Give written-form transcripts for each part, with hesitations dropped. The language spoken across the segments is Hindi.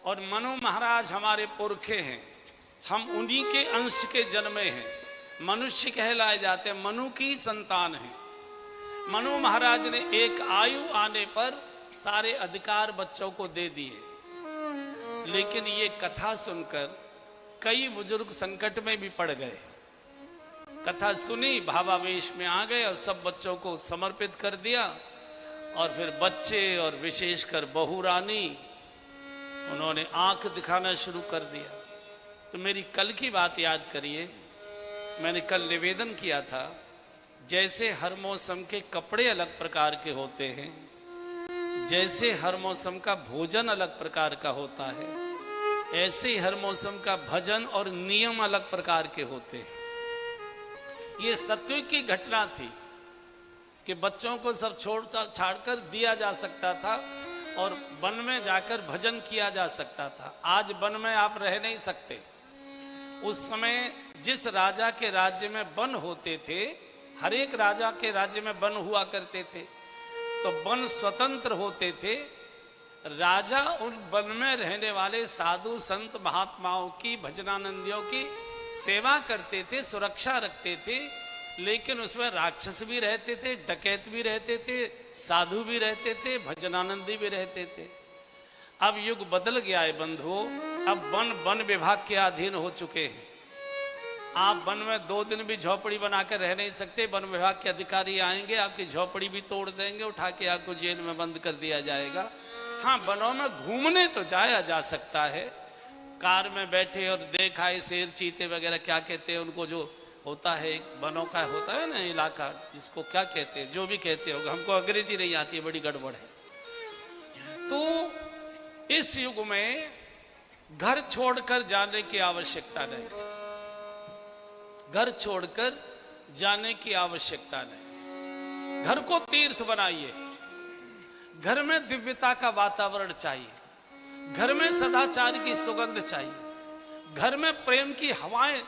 और मनु महाराज हमारे पुरखे हैं, हम उन्हीं के अंश के जन्मे हैं, मनुष्य कहलाए जाते हैं, मनु की संतान है। मनु महाराज ने एक आयु आने पर सारे अधिकार बच्चों को दे दिए, लेकिन ये कथा सुनकर कई बुजुर्ग संकट में भी पड़ गए। कथा सुनी, भावावेश में आ गए और सब बच्चों को समर्पित कर दिया। और फिर बच्चे और विशेषकर बहू रानी, उन्होंने आंख दिखाना शुरू कर दिया। तो मेरी कल की बात याद करिए, मैंने कल निवेदन किया था, जैसे हर मौसम के कपड़े अलग प्रकार के होते हैं, जैसे हर मौसम का भोजन अलग प्रकार का होता है, ऐसे ही हर मौसम का भजन और नियम अलग प्रकार के होते हैं। ये सत्युग की घटना थी कि बच्चों को सब छाड़कर दिया जा सकता था और वन में जाकर भजन किया जा सकता था। आज वन में आप रह नहीं सकते। उस समय जिस राजा के राज्य में वन होते थे, हर एक राजा के राज्य में वन हुआ करते थे, तो वन स्वतंत्र होते थे। राजा उन वन में रहने वाले साधु संत महात्माओं की, भजनानंदियों की सेवा करते थे, सुरक्षा रखते थे। लेकिन उसमें राक्षस भी रहते थे, डकैत भी रहते थे, साधु भी रहते थे, भजनानंदी भी रहते थे। अब युग बदल गया है बंधुओं, अब वन विभाग के अधीन हो चुके हैं। आप वन में 2 दिन भी झोपड़ी बनाकर रह नहीं सकते। वन विभाग के अधिकारी आएंगे, आपकी झोपड़ी भी तोड़ देंगे, उठा के आपको जेल में बंद कर दिया जाएगा। हाँ, वनों में घूमने तो जाया जा सकता है, कार में बैठे और देखा है शेर चीते वगैरह क्या कहते हैं उनको, जो होता है एक वनों का होता है ना इलाका, जिसको क्या कहते हैं, जो भी कहते होगा, हमको अंग्रेजी नहीं आती है, बड़ी गड़बड़ है। तो इस युग में घर छोड़कर जाने की आवश्यकता नहीं, घर छोड़कर जाने की आवश्यकता नहीं। घर को तीर्थ बनाइए। घर में दिव्यता का वातावरण चाहिए, घर में सदाचार की सुगंध चाहिए, घर में प्रेम की हवाएं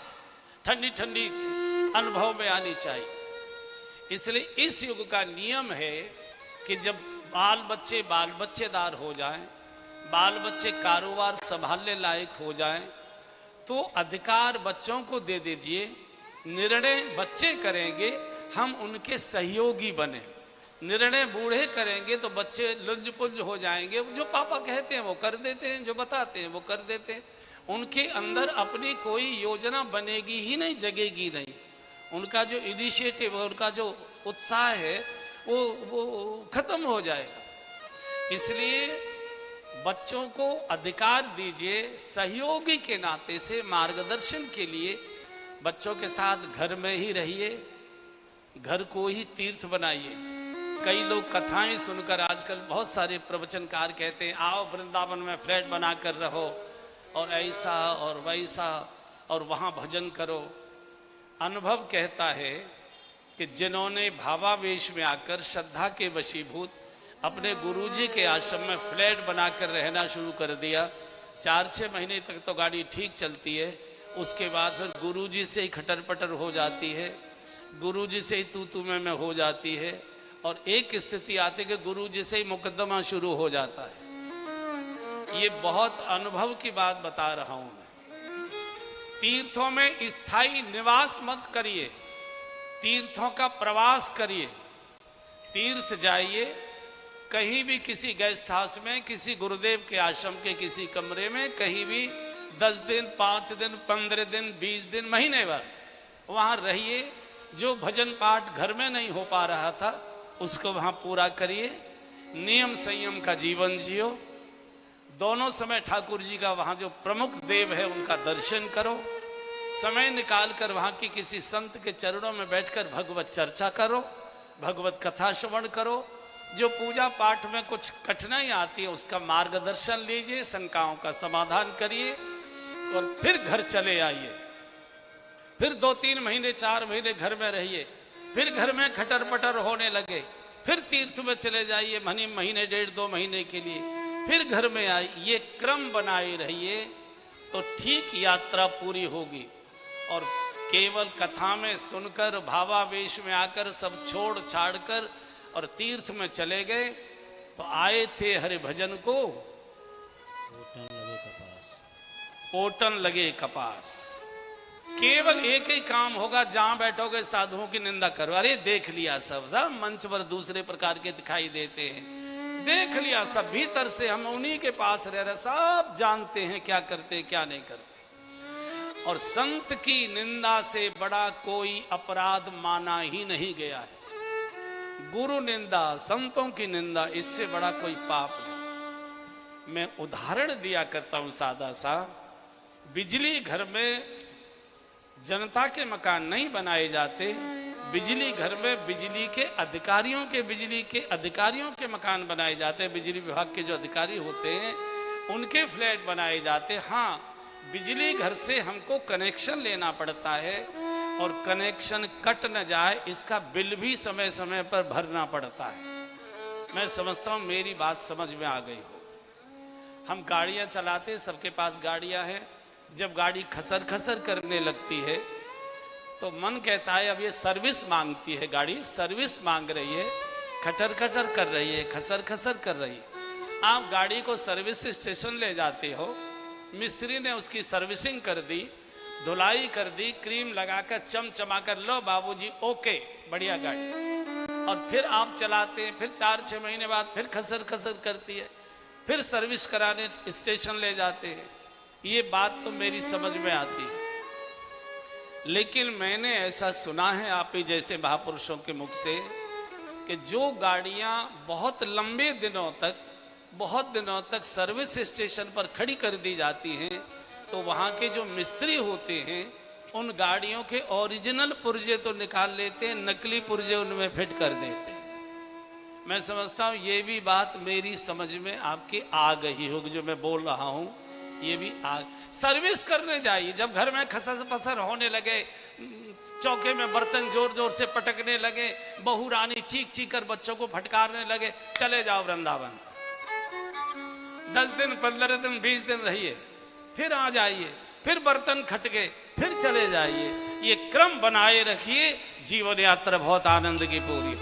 ठंडी ठंडी अनुभव में आनी चाहिए। इसलिए इस युग का नियम है कि जब बाल बच्चेदार हो जाएं, बाल बच्चे कारोबार संभालने लायक हो जाएं, तो अधिकार बच्चों को दे दीजिए। निर्णय बच्चे करेंगे, हम उनके सहयोगी बने। निर्णय बूढ़े करेंगे तो बच्चे लुंज पुंज हो जाएंगे, जो पापा कहते हैं वो कर देते हैं, जो बताते हैं वो कर देते हैं। उनके अंदर अपनी कोई योजना बनेगी ही नहीं, जगेगी नहीं। उनका जो इनिशिएटिव है, उनका जो उत्साह है, वो खत्म हो जाएगा। इसलिए बच्चों को अधिकार दीजिए, सहयोगी के नाते से मार्गदर्शन के लिए बच्चों के साथ घर में ही रहिए, घर को ही तीर्थ बनाइए। कई लोग कथाएं सुनकर आजकल बहुत सारे प्रवचनकार कहते हैं, आओ वृंदावन में फ्लैट बनाकर रहो और ऐसा और वैसा और वहां भजन करो। अनुभव कहता है कि जिन्होंने भावावेश में आकर श्रद्धा के वशीभूत अपने गुरुजी के आश्रम में फ्लैट बनाकर रहना शुरू कर दिया, 4-6 महीने तक तो गाड़ी ठीक चलती है, उसके बाद फिर गुरुजी से ही खटर पटर हो जाती है, गुरुजी से ही तू मैं हो जाती है, और एक स्थिति आती है कि गुरुजी से ही मुकदमा शुरू हो जाता है। ये बहुत अनुभव की बात बता रहा हूं मैं। तीर्थों में स्थायी निवास मत करिए, तीर्थों का प्रवास करिए। तीर्थ जाइए, कहीं भी किसी गेस्ट हाउस में, किसी गुरुदेव के आश्रम के किसी कमरे में, कहीं भी 10 दिन, 5 दिन, 15 दिन, 20 दिन, महीने भर वहां रहिए। जो भजन पाठ घर में नहीं हो पा रहा था उसको वहां पूरा करिए। नियम संयम का जीवन जियो। दोनों समय ठाकुर जी का वहां जो प्रमुख देव है उनका दर्शन करो। समय निकालकर वहां की किसी संत के चरणों में बैठकर भगवत चर्चा करो, भगवत कथा श्रवण करो। जो पूजा पाठ में कुछ कठिनाई आती है उसका मार्गदर्शन लीजिए, शंकाओं का समाधान करिए और फिर घर चले आइए। फिर 2-3 महीने 4 महीने घर में रहिए, फिर घर में खटर पटर होने लगे, फिर तीर्थ में चले जाइए महीने 1.5-2 महीने के लिए, फिर घर में आइए। ये क्रम बनाए रहिए तो ठीक यात्रा पूरी होगी। और केवल कथा में सुनकर भावावेश में आकर सब छोड़ छाड़ कर और तीर्थ में चले गए तो आए थे हरि भजन को ओटन लगे कपास। केवल एक ही काम होगा, जहां बैठोगे साधुओं की निंदा करो। अरे देख लिया सब मंच पर दूसरे प्रकार के दिखाई देते हैं, देख लिया सब, भीतर से हम उन्हीं के पास रह रहे, सब जानते हैं क्या करते क्या नहीं करते। और संत की निंदा से बड़ा कोई अपराध माना ही नहीं गया है। गुरु निंदा, संतों की निंदा, इससे बड़ा कोई पाप नहीं। मैं उदाहरण दिया करता हूं सादा सा। बिजली घर में जनता के मकान नहीं बनाए जाते, बिजली घर में बिजली के अधिकारियों के मकान बनाए जाते हैं। बिजली विभाग के जो अधिकारी होते हैं उनके फ्लैट बनाए जाते हैं। हाँ, बिजली घर से हमको कनेक्शन लेना पड़ता है और कनेक्शन कट न जाए इसका बिल भी समय समय पर भरना पड़ता है। मैं समझता हूं मेरी बात समझ में आ गई हो। हम गाड़ियां चलाते, सबके पास गाड़ियां हैं। जब गाड़ी खसर खसर करने लगती है तो मन कहता है अब ये सर्विस मांगती है, गाड़ी सर्विस मांग रही है, खटर खटर कर रही है, खसर खसर कर रही है। आप गाड़ी को सर्विस स्टेशन ले जाते हो, मिस्त्री ने उसकी सर्विसिंग कर दी, धुलाई कर दी, क्रीम लगाकर चमचमा कर, लो बाबूजी ओके, बढ़िया गाड़ी। और फिर आप चलाते हैं, फिर 4-6 महीने बाद फिर खसर खसर करती है, फिर सर्विस कराने स्टेशन ले जाते हैं। ये बात तो मेरी समझ में आती है, लेकिन मैंने ऐसा सुना है आप ही जैसे महापुरुषों के मुख से कि जो गाड़ियां बहुत लंबे दिनों तक सर्विस स्टेशन पर खड़ी कर दी जाती हैं, तो वहाँ के जो मिस्त्री होते हैं उन गाड़ियों के ओरिजिनल पुर्जे तो निकाल लेते हैं, नकली पुर्जे उनमें फिट कर देते हैं। मैं समझता हूँ ये भी बात मेरी समझ में आपकी आ गई होगी, जो मैं बोल रहा हूँ ये भी सर्विस करने जाइए। जब घर में खसर पसर होने लगे, चौके में बर्तन जोर जोर से पटकने लगे, बहू रानी चीख चीख कर बच्चों को फटकारने लगे, चले जाओ वृंदावन। 10 दिन 15 दिन 20 दिन रहिए, फिर आ जाइए, फिर बर्तन खटके, फिर चले जाइए। ये क्रम बनाए रखिए, जीवन यात्रा बहुत आनंद की पूरी हो।